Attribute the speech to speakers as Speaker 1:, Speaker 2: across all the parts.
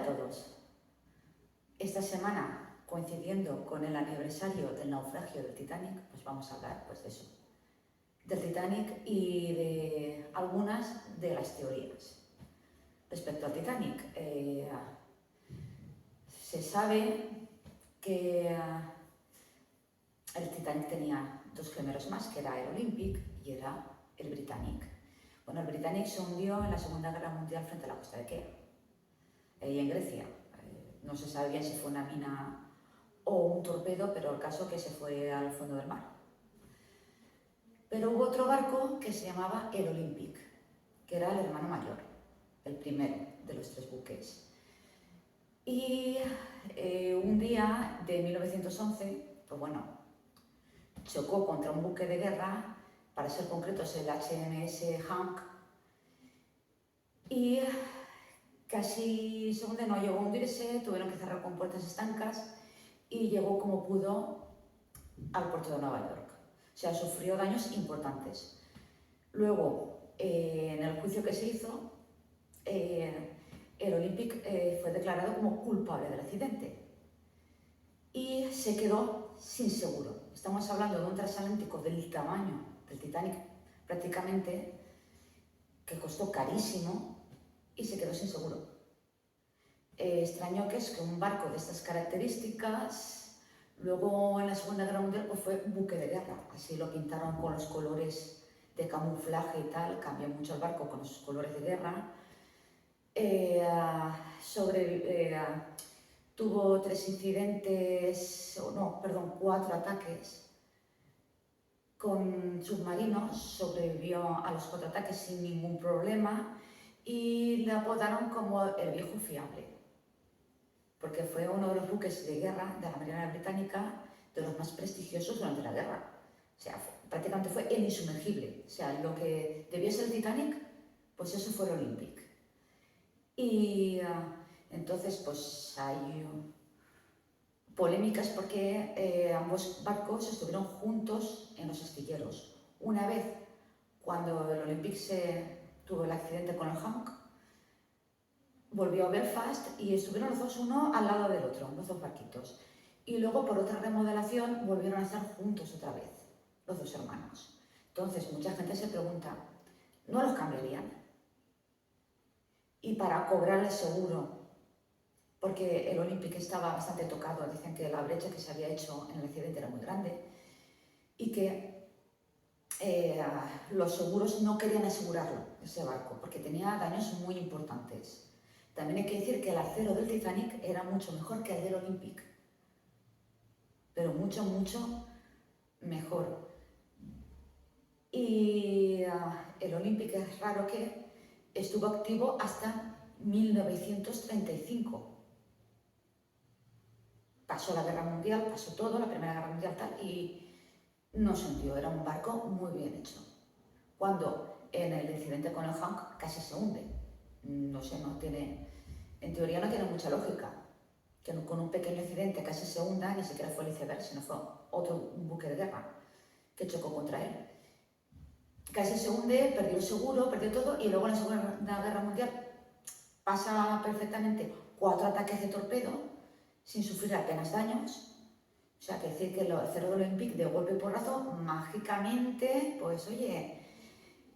Speaker 1: a todos. Esta semana, coincidiendo con el aniversario del naufragio del Titanic, pues vamos a hablar pues, de eso, del Titanic y de algunas de las teorías. Respecto al Titanic, se sabe que el Titanic tenía dos gemelos más, que era el Olympic y era el Britannic. Bueno, el Britannic se hundió en la Segunda Guerra Mundial frente a la costa de Kea, y en Grecia. No se sabe bien si fue una mina o un torpedo, pero el caso es que se fue al fondo del mar. Pero hubo otro barco que se llamaba el Olympic, que era el hermano mayor, el primero de los tres buques. Y un día de 1911, pues bueno, chocó contra un buque de guerra, para ser concretos el HMS Hank, y casi se hunde, no llegó a hundirse, tuvieron que cerrar con puertas estancas y llegó como pudo al puerto de Nueva York. O sea, sufrió daños importantes. Luego, en el juicio que se hizo, el Olympic fue declarado como culpable del accidente y se quedó sin seguro. Estamos hablando de un transatlántico del tamaño del Titanic prácticamente, que costó carísimo y se quedó sin seguro. Extraño que es que un barco de estas características, luego en la Segunda Guerra Mundial pues fue buque de guerra, así lo pintaron con los colores de camuflaje y tal, cambió mucho el barco con los colores de guerra. Tuvo 3 incidentes, cuatro ataques con submarinos, sobrevivió a los 4 ataques sin ningún problema y le apodaron como el viejo fiable, porque fue uno de los buques de guerra de la Marina Británica, de los más prestigiosos durante la guerra. O sea, prácticamente fue el insumergible. O sea, lo que debió ser el Titanic, pues eso fue el Olympic. Y entonces, pues hay polémicas porque ambos barcos estuvieron juntos en los astilleros. Una vez, cuando el Olympic tuvo el accidente con el Hank, volvió a Belfast y estuvieron los dos uno al lado del otro, los dos barquitos. Y luego, por otra remodelación, volvieron a estar juntos otra vez, los dos hermanos. Entonces, mucha gente se pregunta, ¿no los cambiarían? Y para cobrar el seguro, porque el Olympic estaba bastante tocado, dicen que la brecha que se había hecho en el accidente era muy grande y que los seguros no querían asegurarlo, ese barco, porque tenía daños muy importantes. También hay que decir que el acero del Titanic era mucho mejor que el del Olympic, pero mucho, mucho mejor. Y el Olympic es raro que estuvo activo hasta 1935. Pasó la Guerra Mundial, pasó todo, la Primera Guerra Mundial tal, y no se hundió, era un barco muy bien hecho. Cuando en el incidente con el Hank casi se hunde. No sé, en teoría no tiene mucha lógica que con un pequeño accidente casi se hunda, ni siquiera fue el iceberg, sino fue un buque de guerra que chocó contra él. Casi se hunde, perdió el seguro, perdió todo, y luego en la Segunda Guerra Mundial pasa perfectamente 4 ataques de torpedo sin sufrir apenas daños. O sea, que decir que el acero del Olympic de golpe y porrazo, mágicamente, pues oye,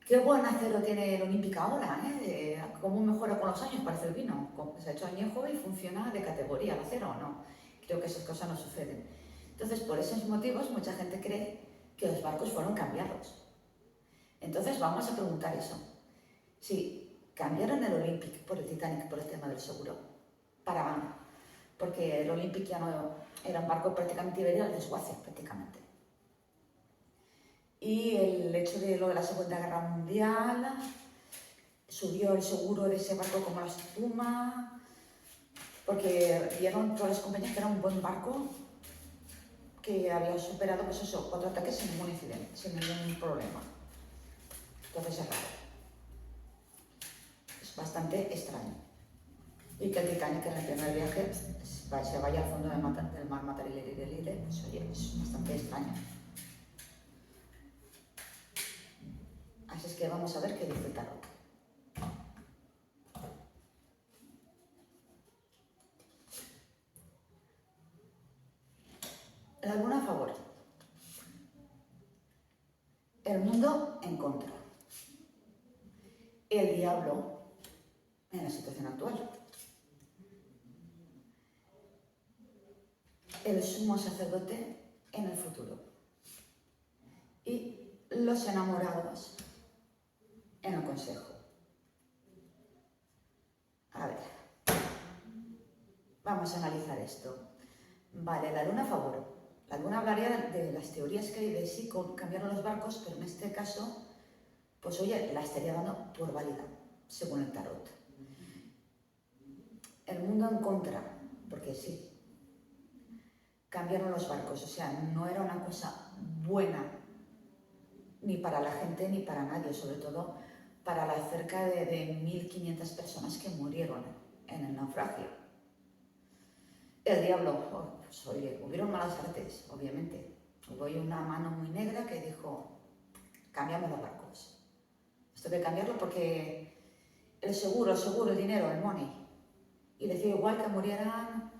Speaker 1: qué buen acero tiene el Olympic ahora, ¿eh? Cómo mejora con los años, parece el vino. Se ha hecho añejo y funciona de categoría el acero, ¿no? Creo que esas cosas no suceden. Entonces, por esos motivos, mucha gente cree que los barcos fueron cambiados. Entonces, vamos a preguntar eso. Si cambiaron el Olympic por el Titanic por el tema del seguro, porque el Olympic ya no era un barco prácticamente, iba al desguace prácticamente. Y el hecho de lo de la Segunda Guerra Mundial, subió el seguro de ese barco como la espuma, porque vieron todas las compañías que era un buen barco, que había superado, pues eso, 4 ataques sin ningún incidente, sin ningún problema. Entonces es raro. Es bastante extraño. Y que el Titanic en el primer viaje se vaya al fondo del mar, matar y leer, pues oye, es bastante extraño. Así es que vamos a ver qué dice el tarot. La luna a favor. El mundo en contra. El diablo en la situación actual. El sumo sacerdote en el futuro. Y los enamorados en el consejo. A ver, vamos a analizar esto. Vale, la luna a favor. La luna hablaría de las teorías que hay de si cambiaron los barcos, pero en este caso, pues oye, la estaría dando por válida, según el tarot. El mundo en contra, porque sí, cambiaron los barcos, o sea, no era una cosa buena ni para la gente ni para nadie, sobre todo para las cerca de 1.500 personas que murieron en el naufragio. El diablo, pues oye, hubieron malas artes, obviamente. Hubo ahí una mano muy negra que dijo, cambiamos los barcos. Esto hay que cambiarlo porque el seguro, el dinero, el money. Y decía igual que murieran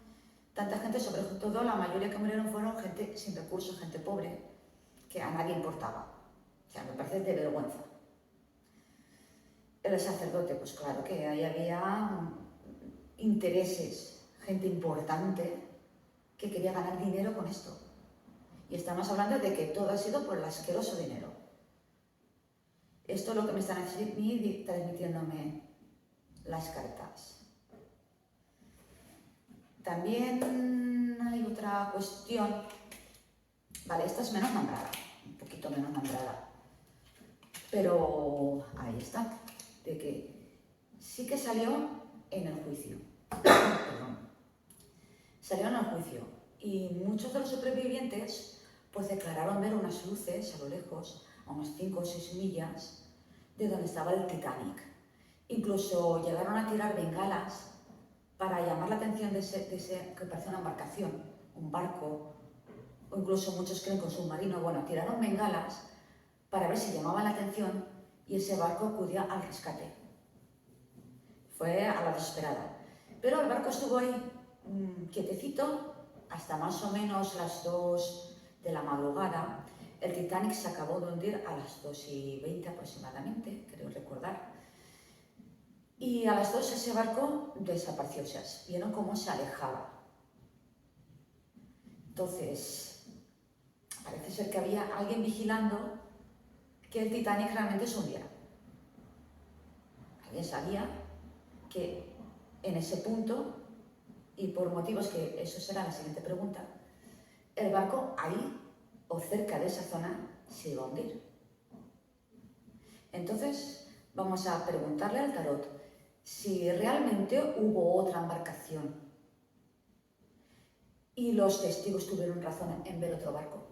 Speaker 1: tanta gente, sobre todo la mayoría que murieron fueron gente sin recursos, gente pobre, que a nadie importaba. O sea, me parece de vergüenza. El sacerdote, pues claro que ahí había intereses, gente importante que quería ganar dinero con esto. Y estamos hablando de que todo ha sido por el asqueroso dinero. Esto es lo que me están transmitiéndome las cartas. También hay otra cuestión. Vale, esta es menos nombrada, un poquito menos nombrada. Pero ahí está, de que sí que salió en el juicio. Perdón. Salió en el juicio y muchos de los supervivientes pues declararon ver unas luces a lo lejos, a unas 5 o 6 millas de donde estaba el Titanic. Incluso llegaron a tirar bengalas para llamar la atención de ese que parece una embarcación, un barco, o incluso muchos creen con submarino. Bueno, tiraron bengalas para ver si llamaban la atención y ese barco acudía al rescate. Fue a la desesperada. Pero el barco estuvo ahí quietecito hasta más o menos las 2 de la madrugada. El Titanic se acabó de hundir a las 2:20 aproximadamente, creo recordar. Y a las 2 ese barco desapareció, o sea, vieron cómo se alejaba. Entonces, parece ser que había alguien vigilando que el Titanic realmente se hundiera. Alguien sabía que en ese punto, y por motivos que eso será la siguiente pregunta, el barco ahí o cerca de esa zona se iba a hundir. Entonces vamos a preguntarle al tarot si realmente hubo otra embarcación y los testigos tuvieron razón en ver otro barco.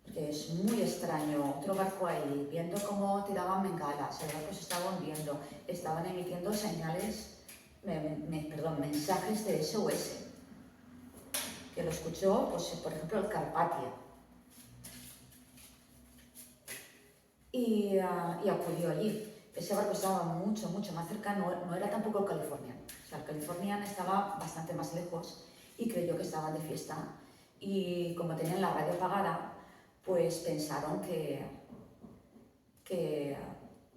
Speaker 1: Porque es muy extraño, otro barco ahí, viendo cómo tiraban bengalas, el barco se estaba hundiendo, estaban emitiendo señales, mensajes de SOS, que lo escuchó, pues, por ejemplo, el Carpathia. Y acudió allí. Ese barco estaba mucho más cerca, no era tampoco el Californian. O sea, el Californian estaba bastante más lejos y creyó que estaban de fiesta. Y como tenían la radio apagada, pues pensaron que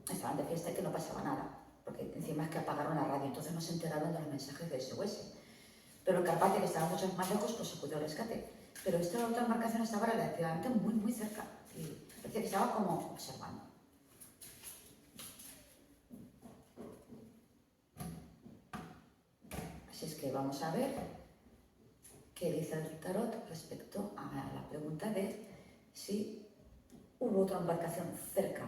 Speaker 1: estaban de fiesta y que no pasaba nada. Porque encima es que apagaron la radio, entonces no se enteraron de los mensajes de SOS. Pero el Carpathia, que estaba mucho más lejos, pues acudió al rescate. Pero esta otra embarcación estaba relativamente muy cerca y parecía que estaba como observando. Así es que vamos a ver qué dice el tarot respecto a la pregunta de si hubo otra embarcación cerca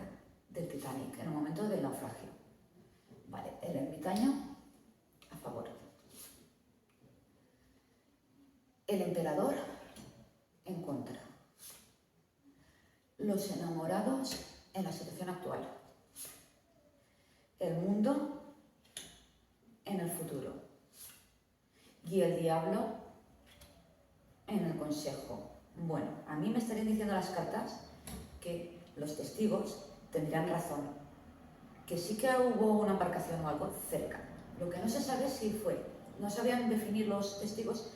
Speaker 1: del Titanic en el momento del naufragio. Vale, el ermitaño a favor. El emperador en contra. Los enamorados en la situación actual. El mundo en el futuro. Y el diablo en el consejo. Bueno, a mí me estarían diciendo las cartas que los testigos tendrían razón, que sí que hubo una embarcación o algo cerca. Lo que no se sabe si fue, no sabían definir los testigos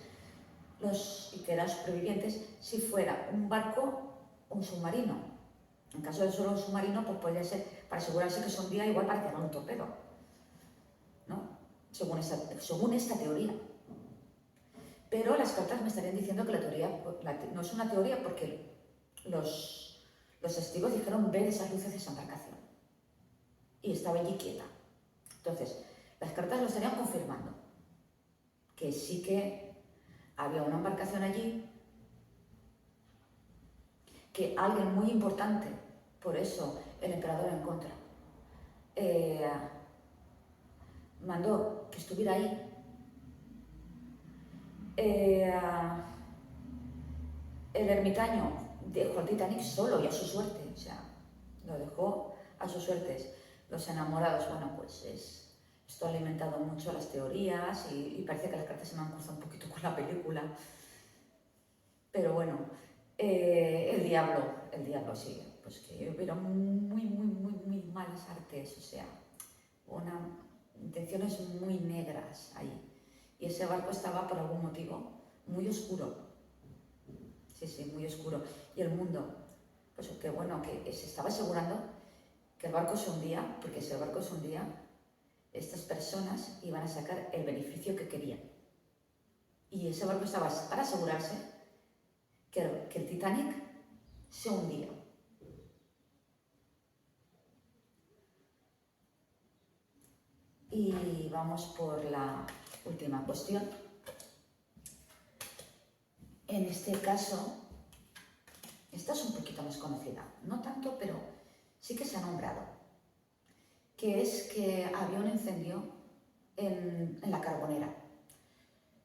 Speaker 1: y que eran supervivientes si fuera un barco o un submarino. En caso de solo un submarino, pues podría ser para asegurarse que se hundía igual para tirar un torpedo, ¿no? Según esta teoría. Pero las cartas me estarían diciendo que la teoría no es una teoría porque los testigos dijeron ver esas luces de esa embarcación. Y estaba allí quieta. Entonces, las cartas lo estarían confirmando. Que sí que había una embarcación allí, que alguien muy importante, por eso el emperador en contra, mandó que estuviera ahí. El ermitaño dejó al Titanic solo y a su suerte, o sea, lo dejó a sus suertes. Los enamorados, bueno, pues esto ha alimentado mucho las teorías y parece que las cartas se me han cruzado un poquito con la película. Pero bueno, el diablo sí, pues que hubiera muy malas artes, o sea, intenciones muy negras ahí. Y ese barco estaba por algún motivo muy oscuro. Sí, muy oscuro. Y el mundo, pues que bueno, que se estaba asegurando que el barco se hundía, porque si el barco se hundía, estas personas iban a sacar el beneficio que querían. Y ese barco estaba para asegurarse que el Titanic se hundía. Y vamos por la última cuestión. En este caso, esta es un poquito más conocida, no tanto, pero sí que se ha nombrado, que es que había un incendio en la Carbonera,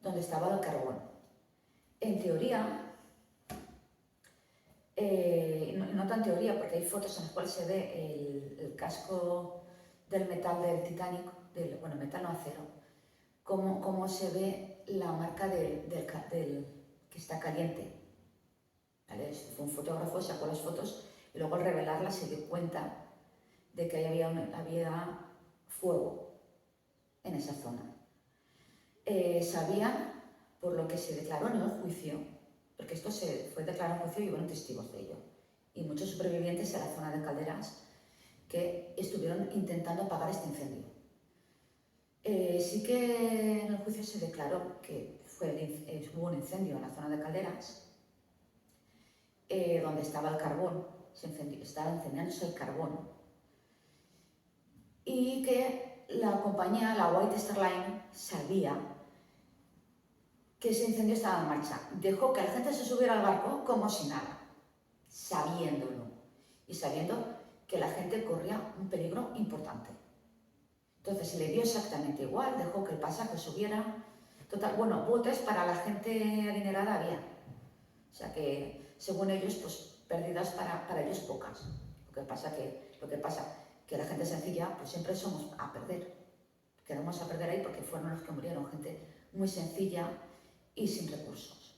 Speaker 1: donde estaba el carbón. En teoría, no tan teoría, porque hay fotos en las cuales se ve el casco del metal del Titanic, metal no, acero, cómo se ve la marca del que está caliente. ¿Vale? Fue un fotógrafo, sacó las fotos y luego al revelarlas se dio cuenta de que había fuego en esa zona. Sabían, por lo que se declaró en el juicio, porque esto se fue declarado en juicio y hubo testigos de ello, y muchos supervivientes en la zona de Calderas que estuvieron intentando apagar este incendio. Sí que en el juicio se declaró que hubo un incendio en la zona de Calderas, donde estaba el carbón, estaba incendiándose el carbón, y que la compañía, la White Star Line, sabía que ese incendio estaba en marcha. Dejó que la gente se subiera al barco como si nada, sabiéndolo, y sabiendo que la gente corría un peligro importante. Entonces se le dio exactamente igual, dejó que el pasaje subiera. Total, bueno, botes para la gente adinerada había. O sea que, según ellos, pues pérdidas para ellos pocas. Lo que pasa que la gente sencilla, pues siempre somos a perder. Quedamos a perder ahí porque fueron los que murieron, gente muy sencilla y sin recursos,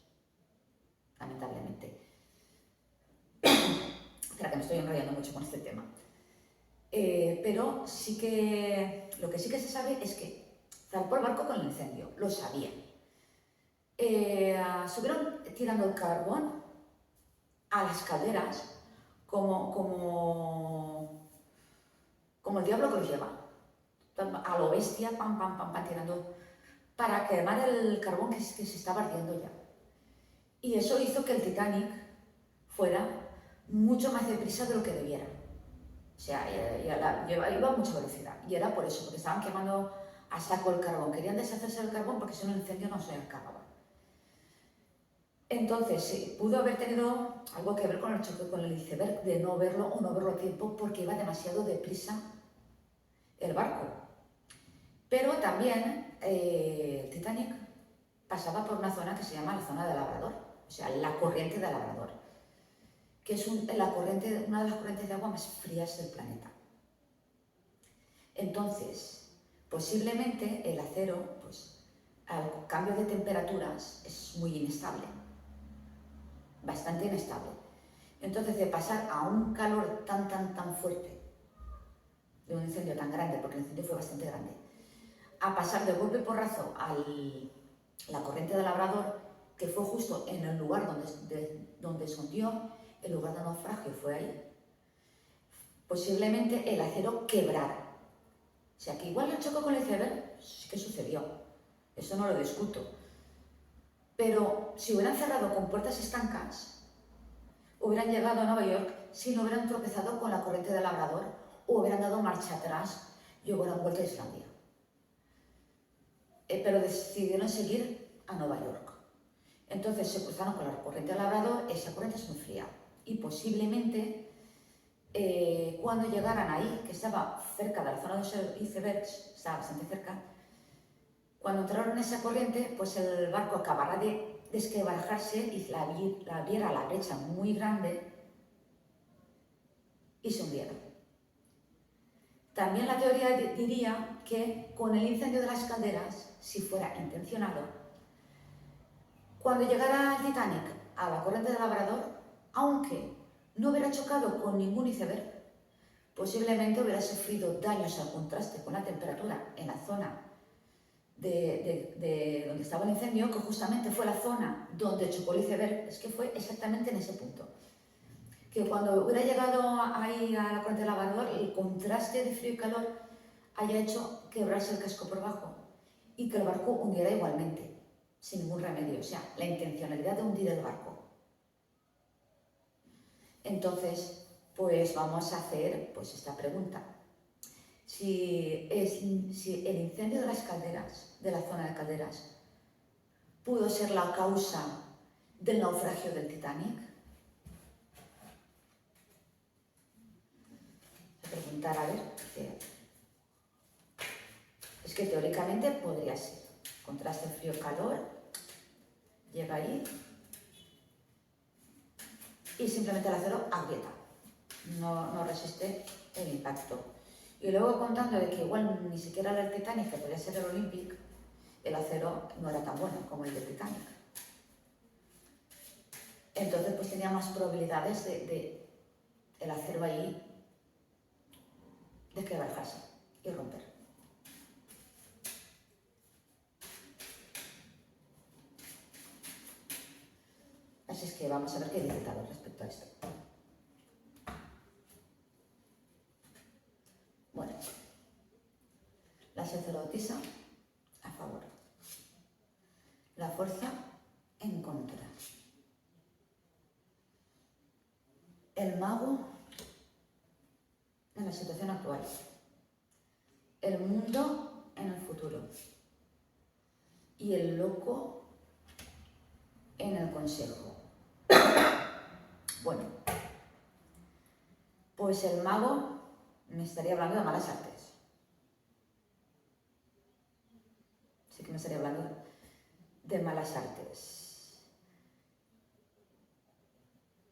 Speaker 1: lamentablemente. Espera, que me estoy enrollando mucho con este tema. Pero sí que lo que sí que se sabe es que zarpó el barco con el incendio, lo sabían. Subieron tirando el carbón a las calderas como el diablo que los lleva, a lo bestia, pam, tirando para quemar el carbón que se estaba ardiendo ya. Y eso hizo que el Titanic fuera mucho más deprisa de lo que debiera. O sea, iba a mucha velocidad. Y era por eso, porque estaban quemando a saco el carbón. Querían deshacerse del carbón porque si no el incendio no se acababa. Entonces, sí, pudo haber tenido algo que ver con el choque con el iceberg, de no verlo o no verlo a tiempo porque iba demasiado deprisa el barco. Pero también el Titanic pasaba por una zona que se llama la zona de Labrador, o sea, la corriente de Labrador, que es una de las corrientes de agua más frías del planeta. Entonces, posiblemente el acero, pues, al cambio de temperaturas es muy inestable, bastante inestable. Entonces, de pasar a un calor tan fuerte, de un incendio tan grande, porque el incendio fue bastante grande, a pasar de golpe y porrazo a la corriente de Labrador, que fue justo en el lugar donde se hundió, el lugar de naufragio fue ahí, posiblemente el acero quebrara. O sea, que igual el choque con el iceberg sí que sucedió, eso no lo discuto. Pero si hubieran cerrado con puertas estancas, hubieran llegado a Nueva York si no hubieran tropezado con la corriente del Labrador o hubieran dado marcha atrás y hubieran vuelto a Islandia. Pero decidieron seguir a Nueva York. Entonces se cruzaron con la corriente del Labrador, esa corriente es muy fría y posiblemente cuando llegaran ahí, que estaba cerca de la zona de los icebergs, estaba bastante cerca, cuando entraron en esa corriente, pues el barco acabará de desquebrajarse y la abriera la brecha muy grande y se hundiera. También la teoría diría que con el incendio de las calderas, si fuera intencionado, cuando llegara el Titanic a la corriente del Labrador, aunque no hubiera chocado con ningún iceberg, posiblemente hubiera sufrido daños al contraste con la temperatura en la zona de donde estaba el incendio, que justamente fue la zona donde chocó el iceberg, es que fue exactamente en ese punto. Que cuando hubiera llegado ahí a la corriente del Labrador, el contraste de frío y calor haya hecho quebrarse el casco por abajo y que el barco hundiera igualmente, sin ningún remedio. O sea, la intencionalidad de hundir el barco. Entonces, pues vamos a hacer pues esta pregunta. Si el incendio de las calderas, de la zona de calderas, pudo ser la causa del naufragio del Titanic. Voy a preguntar, a ver, es que teóricamente podría ser. Contraste frío-calor, llega ahí y simplemente el acero agrieta, no resiste el impacto. Y luego contando de que igual ni siquiera era el Titanic, que podría ser el Olympic, el acero no era tan bueno como el del Titanic. Entonces pues tenía más probabilidades de el acero ahí desquebrajarse y romper. Así es que vamos a ver qué dice Taro respecto a esto. Bueno, la sacerdotisa a favor, la fuerza en contra, el mago en la situación actual, el mundo en el futuro y el loco en el consejo. Bueno, pues el mago me estaría hablando de malas artes. Sí que me estaría hablando de malas artes.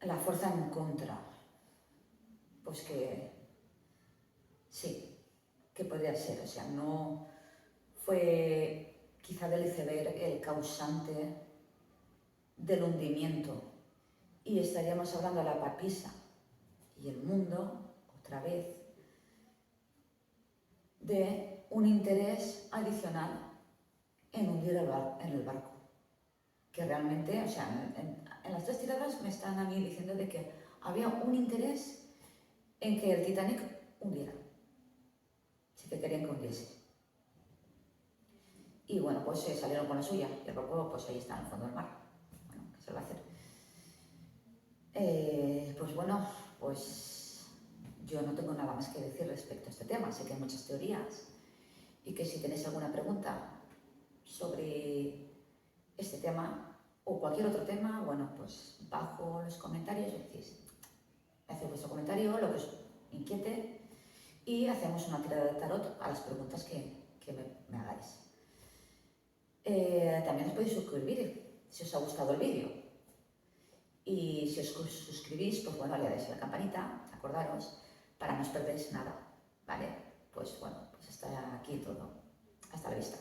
Speaker 1: La fuerza en contra. Pues que sí, que podría ser. O sea, no fue quizá del iceberg el causante del hundimiento. Y estaríamos hablando de la papisa y el mundo, otra vez, de un interés adicional en hundir en el barco. Que realmente, o sea, en las tres tiradas me están a mí diciendo de que había un interés en que el Titanic hundiera. Sí que querían que hundiese. Y bueno, pues salieron con la suya. Y el barco, pues ahí está en el fondo del mar. Bueno, ¿qué se le va a hacer? Pues bueno, pues yo no tengo nada más que decir respecto a este tema. Sé que hay muchas teorías y que si tenéis alguna pregunta sobre este tema o cualquier otro tema, bueno, pues bajo los comentarios decís, haced vuestro comentario, lo que os inquiete y hacemos una tirada de tarot a las preguntas que me hagáis. También os podéis suscribir si os ha gustado el vídeo. Y si os suscribís, pues bueno, le dais a la campanita, acordaros, para no os perdáis nada, ¿vale? Pues bueno, pues hasta aquí todo. Hasta la vista.